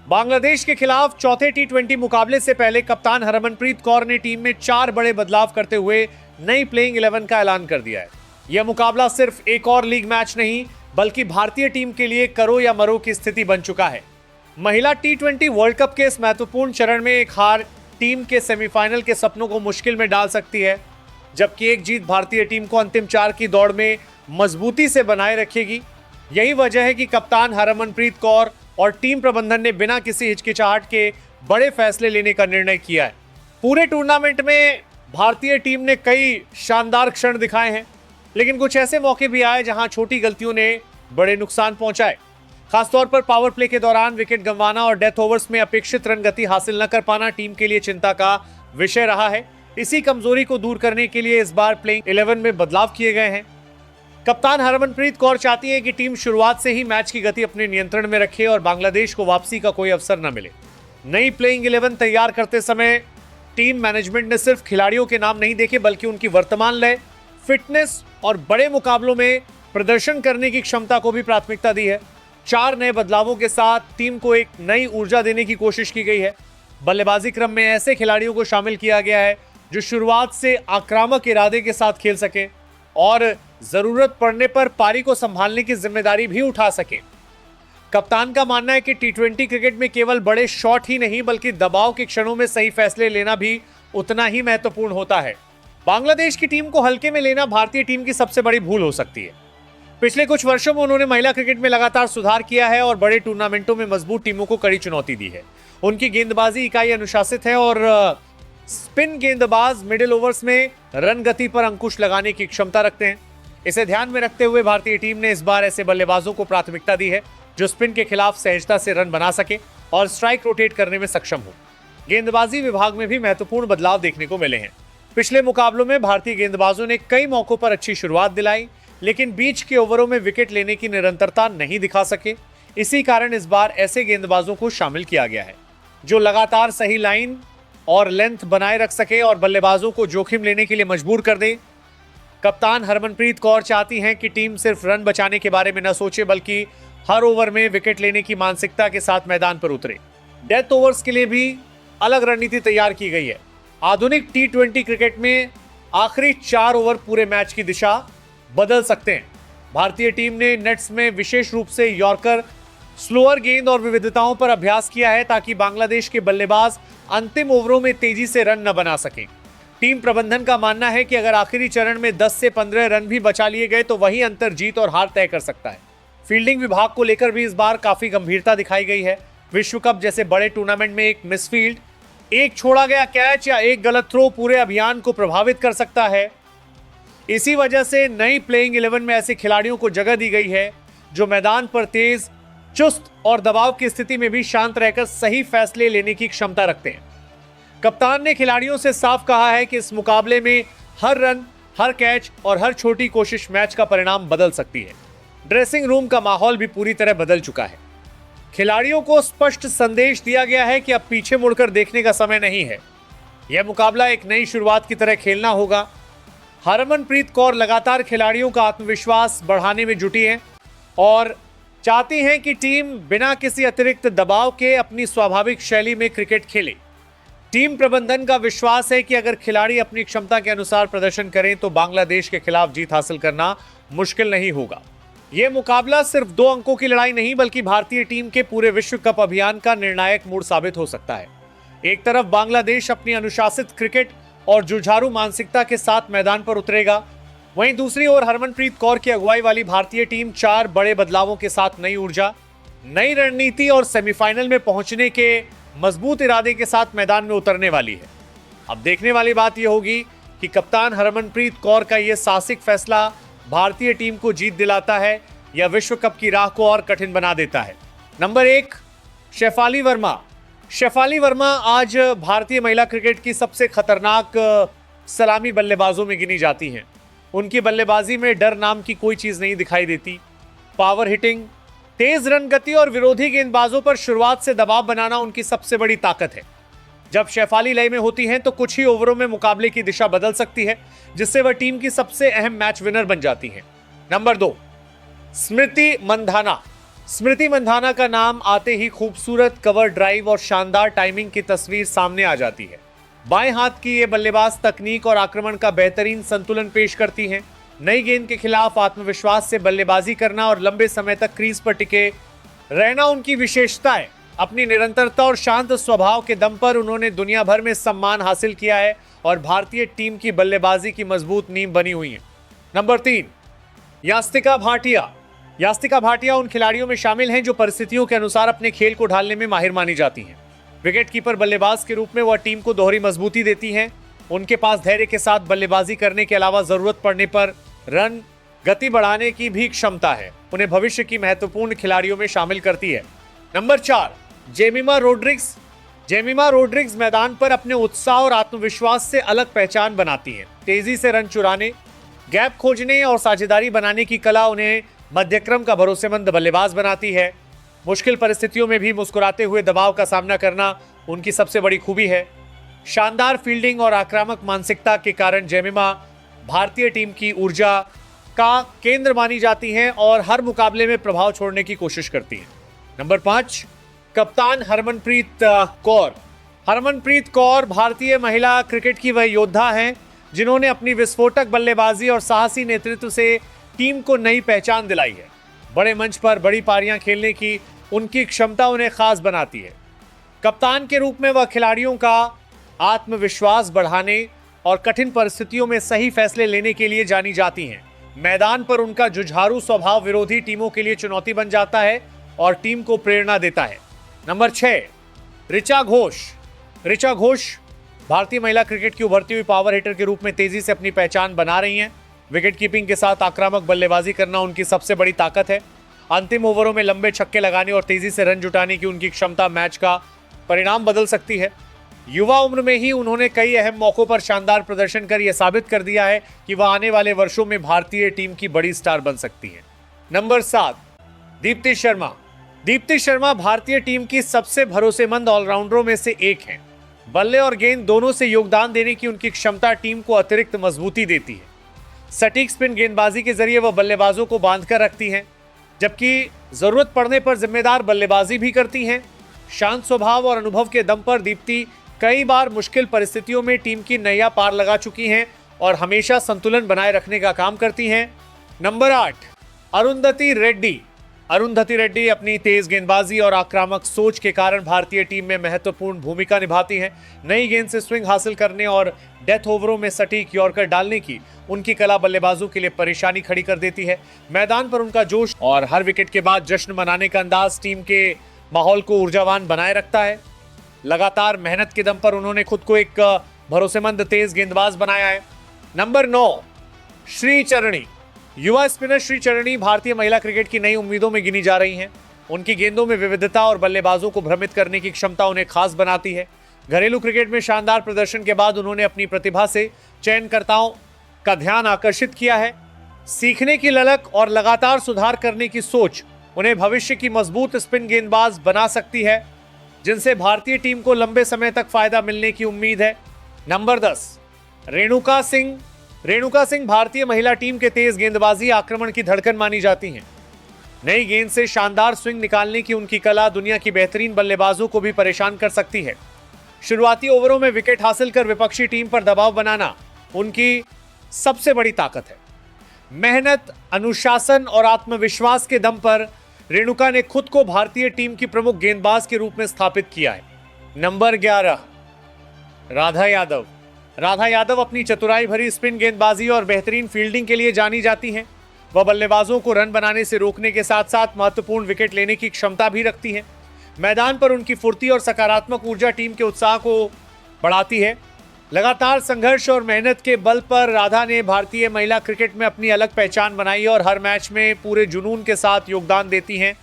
बांग्लादेश के खिलाफ चौथे टी20 मुकाबले से पहले कप्तान हरमनप्रीत कौर ने टीम में 4 बड़े बदलाव करते हुए नई प्लेइंग 11 का ऐलान कर दिया है। यह मुकाबला सिर्फ एक और लीग मैच नहीं बल्कि भारतीय टीम के लिए करो या मरो की स्थिति बन चुका है। महिला टी20 वर्ल्ड कप के इस महत्वपूर्ण चरण में एक हार टीम के सेमीफाइनल के सपनों को मुश्किल में डाल सकती है, जबकि एक जीत भारतीय टीम को अंतिम 4 की दौड़ में मजबूती से बनाए रखेगी। यही वजह है कि कप्तान हरमनप्रीत कौर और टीम प्रबंधन ने बिना किसी हिचकिचाहट के बड़े फैसले लेने का निर्णय किया है। पूरे टूर्नामेंट में भारतीय टीम ने कई शानदार क्षण दिखाए हैं, लेकिन कुछ ऐसे मौके भी आए जहां छोटी गलतियों ने बड़े नुकसान पहुंचाए। खासतौर पर पावर प्ले के दौरान विकेट गंवाना और डेथ ओवर्स में अपेक्षित रन गति हासिल न कर पाना टीम के लिए चिंता का विषय रहा है। इसी कमजोरी को दूर करने के लिए इस बार प्लेइंग 11 में बदलाव किए गए हैं। कप्तान हरमनप्रीत कौर चाहती है कि टीम शुरुआत से ही मैच की गति अपने नियंत्रण में रखे और बांग्लादेश को वापसी का कोई अवसर न मिले। नई प्लेइंग 11 तैयार करते समय टीम मैनेजमेंट ने सिर्फ खिलाड़ियों के नाम नहीं देखे बल्कि उनकी वर्तमान लय, फिटनेस और बड़े मुकाबलों में प्रदर्शन करने की क्षमता को भी प्राथमिकता दी है। 4 नए बदलावों के साथ टीम को एक नई ऊर्जा देने की कोशिश की गई है। बल्लेबाजी क्रम में ऐसे खिलाड़ियों को शामिल किया गया है जो शुरुआत से आक्रामक इरादे के साथ खेल सके और जरूरत पड़ने पर पारी को संभालने की जिम्मेदारी भी उठा सके। कप्तान का मानना है कि टी20 क्रिकेट में केवल बड़े शॉट ही नहीं बल्कि दबाव के क्षणों में सही फैसले लेना भी उतना ही महत्वपूर्ण होता है। बांग्लादेश की टीम को हल्के में लेना भारतीय टीम की सबसे बड़ी भूल हो सकती है। पिछले कुछ वर्षों में उन्होंने महिला क्रिकेट में लगातार सुधार किया है और बड़े टूर्नामेंटों में मजबूत टीमों को कड़ी चुनौती दी है। उनकी गेंदबाजी इकाई अनुशासित है और स्पिन गेंदबाज मिडिल ओवर्स में रन गति पर अंकुश लगाने की क्षमता रखते हैं। इसे ध्यान में रखते हुए भारतीय टीम ने इस बार ऐसे बल्लेबाजों को प्राथमिकता दी है जो स्पिन के खिलाफ सहजता से रन बना सके और स्ट्राइक रोटेट करने में सक्षम हो। गेंदबाजी विभाग में भी महत्वपूर्ण बदलाव देखने को मिले हैं। पिछले मुकाबलों में भारतीय गेंदबाजों ने कई मौकों पर अच्छी शुरुआत दिलाई, लेकिन बीच के ओवरों में विकेट लेने की निरंतरता नहीं दिखा सके। इसी कारण इस बार ऐसे गेंदबाजों को शामिल किया गया है जो लगातार सही लाइन और लेंथ बनाए रख सके और बल्लेबाजों को जोखिम लेने के लिए मजबूर कर दे। कप्तान हरमनप्रीत कौर चाहती हैं कि टीम सिर्फ रन बचाने के बारे में न सोचे बल्कि हर ओवर में विकेट लेने की मानसिकता के साथ मैदान पर उतरे। डेथ ओवर्स के लिए भी अलग रणनीति तैयार की गई है। आधुनिक टी20 क्रिकेट में आखिरी 4 ओवर पूरे मैच की दिशा बदल सकते हैं। भारतीय टीम ने नेट्स में विशेष रूप से यॉर्कर, स्लोअर गेंद और विविधताओं पर अभ्यास किया है ताकि बांग्लादेश के बल्लेबाज अंतिम ओवरों में तेजी से रन न बना सकें। टीम प्रबंधन का मानना है कि अगर आखिरी चरण में 10 से 15 रन भी बचा लिए गए तो वही अंतर जीत और हार तय कर सकता है। फील्डिंग विभाग को लेकर भी इस बार काफी गंभीरता दिखाई गई है। विश्व कप जैसे बड़े टूर्नामेंट में एक मिसफील्ड, एक छोड़ा गया कैच या एक गलत थ्रो पूरे अभियान को प्रभावित कर सकता है। इसी वजह से नई प्लेइंग 11 में ऐसे खिलाड़ियों को जगह दी गई है जो मैदान पर तेज, चुस्त और दबाव की स्थिति में भी शांत रहकर सही फैसले लेने की क्षमता रखते हैं। कप्तान ने खिलाड़ियों से साफ कहा है कि इस मुकाबले में हर रन, हर कैच और हर छोटी कोशिश मैच का परिणाम बदल सकती है। ड्रेसिंग रूम का माहौल भी पूरी तरह बदल चुका है। खिलाड़ियों को स्पष्ट संदेश दिया गया है कि अब पीछे मुड़कर देखने का समय नहीं है। यह मुकाबला एक नई शुरुआत की तरह खेलना होगा। हरमनप्रीत कौर लगातार खिलाड़ियों का आत्मविश्वास बढ़ाने में जुटी हैं और चाहती हैं कि टीम बिना किसी अतिरिक्त दबाव के अपनी स्वाभाविक शैली में क्रिकेट खेले। टीम प्रबंधन का विश्वास है कि अगर खिलाड़ी अपनी क्षमता के अनुसार प्रदर्शन करें तो बांग्लादेश के खिलाफ जीत हासिल करना मुश्किल नहीं होगा। यह मुकाबला सिर्फ 2 अंकों की लड़ाई नहीं बल्कि भारतीय टीम के पूरे विश्व कप अभियान का निर्णायक मोड़ साबित हो सकता है। एक तरफ बांग्लादेश अपनी अनुशासित क्रिकेट और जुझारू मानसिकता के साथ मैदान पर उतरेगा, वहीं दूसरी ओर हरमनप्रीत कौर की अगुवाई वाली भारतीय टीम 4 बड़े बदलावों के साथ नई ऊर्जा, नई रणनीति और सेमीफाइनल में पहुंचने के मजबूत इरादे के साथ मैदान में उतरने वाली है। अब देखने वाली बात यह होगी कि कप्तान हरमनप्रीत कौर का यह साहसिक फैसला भारतीय टीम को जीत दिलाता है या विश्व कप की राह को और कठिन बना देता है। नंबर 1, शेफाली वर्मा। शेफाली वर्मा आज भारतीय महिला क्रिकेट की सबसे खतरनाक सलामी बल्लेबाजों में गिनी जाती हैं। उनकी बल्लेबाजी में डर नाम की कोई चीज नहीं दिखाई देती। पावर हिटिंग, तेज रन गति और विरोधी गेंदबाजों पर शुरुआत से दबाव बनाना उनकी सबसे बड़ी ताकत है। जब शेफाली लय में होती हैं तो कुछ ही ओवरों में मुकाबले की दिशा बदल सकती है, जिससे वह टीम की सबसे अहम मैच विनर बन जाती हैं। नंबर 2, स्मृति मंधाना। स्मृति मंधाना का नाम आते ही खूबसूरत कवर ड्राइव और शानदार टाइमिंग की तस्वीर सामने आ जाती है। बाएं हाथ की ये बल्लेबाज तकनीक और आक्रमण का बेहतरीन संतुलन पेश करती हैं। नई गेंद के खिलाफ आत्मविश्वास से बल्लेबाजी करना और लंबे समय तक क्रीज पर टिके रहना उनकी विशेषता है। अपनी निरंतरता और शांत स्वभाव के दम पर उन्होंने दुनिया भर में सम्मान हासिल किया है और भारतीय टीम की बल्लेबाजी की मजबूत नींव बनी हुई है। नंबर 3, यास्तिका भाटिया। यास्तिका भाटिया उन खिलाड़ियों में शामिल हैं जो परिस्थितियों के अनुसार अपने खेल को ढालने में माहिर मानी जाती हैं। विकेट कीपर बल्लेबाज के रूप में वह टीम को दोहरी मजबूती देती हैं। उनके पास धैर्य के साथ बल्लेबाजी करने के अलावा जरूरत पड़ने पर रन गति बढ़ाने की भी क्षमता है। उन्हें भविष्य की महत्वपूर्ण खिलाड़ियों में शामिल करती है। नंबर 4, जेमिमा रोड्रिग्स। जेमिमा रोड्रिग्स मैदान पर अपने उत्साह और आत्मविश्वास से अलग पहचान बनाती हैं। तेजी से रन चुराने, गैप खोजने और साझेदारी बनाने की कला उन्हें मध्यक्रम का भरोसेमंद बल्लेबाज बनाती है। मुश्किल परिस्थितियों में भी मुस्कुराते हुए दबाव का सामना करना उनकी सबसे बड़ी खूबी है। शानदार फील्डिंग और आक्रामक मानसिकता के कारण जेमिमा भारतीय टीम की ऊर्जा का केंद्र मानी जाती हैं और हर मुकाबले में प्रभाव छोड़ने की कोशिश करती हैं। नंबर 5, कप्तान हरमनप्रीत कौर। हरमनप्रीत कौर भारतीय महिला क्रिकेट की वह योद्धा हैं जिन्होंने अपनी विस्फोटक बल्लेबाजी और साहसी नेतृत्व से टीम को नई पहचान दिलाई है। बड़े मंच पर बड़ी पारियां खेलने की उनकी क्षमता उन्हें खास बनाती है। कप्तान के रूप में वह खिलाड़ियों का आत्मविश्वास बढ़ाने और कठिन परिस्थितियों में सही फैसले लेने के लिए जानी जाती हैं। मैदान पर उनका जुझारू स्वभाव विरोधी टीमों के लिए चुनौती बन जाता है और टीम को प्रेरणा देता है। नंबर 6, ऋचा घोष। ऋचा घोष भारतीय महिला क्रिकेट की उभरती हुई पावर हिटर के रूप में तेजी से अपनी पहचान बना रही हैं। विकेट कीपिंग के साथ आक्रामक बल्लेबाजी करना उनकी सबसे बड़ी ताकत है। अंतिम ओवरों में लंबे छक्के लगाने और तेजी से रन जुटाने की उनकी क्षमता मैच का परिणाम बदल सकती है। युवा उम्र में ही उन्होंने कई अहम मौकों पर शानदार प्रदर्शन कर यह साबित कर दिया है कि वह आने वाले वर्षों में भारतीय टीम की बड़ी स्टार बन सकती है। नंबर 7, दीप्ति शर्मा। दीप्ति शर्मा भारतीय टीम की सबसे भरोसेमंद ऑलराउंडरों में से एक हैं। बल्ले और गेंद दोनों से योगदान देने की उनकी क्षमता टीम को अतिरिक्त मजबूती देती है। सटीक स्पिन गेंदबाजी के जरिए वह बल्लेबाजों को बांधकर रखती हैं, जबकि जरूरत पड़ने पर जिम्मेदार बल्लेबाजी भी करती हैं। शांत स्वभाव और अनुभव के दम पर दीप्ति कई बार मुश्किल परिस्थितियों में टीम की नैया पार लगा चुकी हैं और हमेशा संतुलन बनाए रखने का काम करती हैं। नंबर 8, अरुंधति रेड्डी। अरुंधति रेड्डी अपनी तेज गेंदबाजी और आक्रामक सोच के कारण भारतीय टीम में महत्वपूर्ण भूमिका निभाती हैं। नई गेंद से स्विंग हासिल करने और डेथ ओवरों में सटीक यॉर्कर डालने की उनकी कला बल्लेबाजों के लिए परेशानी खड़ी कर देती है। मैदान पर उनका जोश और हर विकेट के बाद जश्न मनाने का अंदाज टीम के माहौल को ऊर्जावान बनाए रखता है। लगातार मेहनत के दम पर उन्होंने खुद को एक भरोसेमंद तेज गेंदबाज बनाया है। नंबर 9, श्रीचरणी। युवा स्पिनर श्रीचरणी भारतीय महिला क्रिकेट की नई उम्मीदों में गिनी जा रही हैं। उनकी गेंदों में विविधता और बल्लेबाजों को भ्रमित करने की क्षमता उन्हें खास बनाती है। घरेलू क्रिकेट में शानदार प्रदर्शन के बाद उन्होंने अपनी प्रतिभा से चयनकर्ताओं का ध्यान आकर्षित किया है। सीखने की ललक और लगातार सुधार करने की सोच उन्हें भविष्य की मजबूत स्पिन गेंदबाज बना सकती है, जिनसे भारतीय टीम को लंबे समय तक फायदा मिलने की उम्मीद है। नंबर 10, रेणुका सिंह। रेणुका सिंह भारतीय महिला टीम के तेज गेंदबाजी आक्रमण की धड़कन मानी जाती हैं। नई गेंद से शानदार स्विंग निकालने की उनकी कला दुनिया की बेहतरीन बल्लेबाजों को भी परेशान कर सकती है। शुरुआती ओवरों में विकेट हासिल कर विपक्षी टीम पर दबाव बनाना उनकी सबसे बड़ी ताकत है। मेहनत, अनुशासन और आत्मविश्वास के दम पर रेणुका ने खुद को भारतीय टीम की प्रमुख गेंदबाज के रूप में स्थापित किया है। नंबर 11, राधा यादव। राधा यादव अपनी चतुराई भरी स्पिन गेंदबाजी और बेहतरीन फील्डिंग के लिए जानी जाती हैं। वह बल्लेबाजों को रन बनाने से रोकने के साथ साथ महत्वपूर्ण विकेट लेने की क्षमता भी रखती हैं। मैदान पर उनकी फुर्ती और सकारात्मक ऊर्जा टीम के उत्साह को बढ़ाती है। लगातार संघर्ष और मेहनत के बल पर राधा ने भारतीय महिला क्रिकेट में अपनी अलग पहचान बनाई और हर मैच में पूरे जुनून के साथ योगदान देती हैं।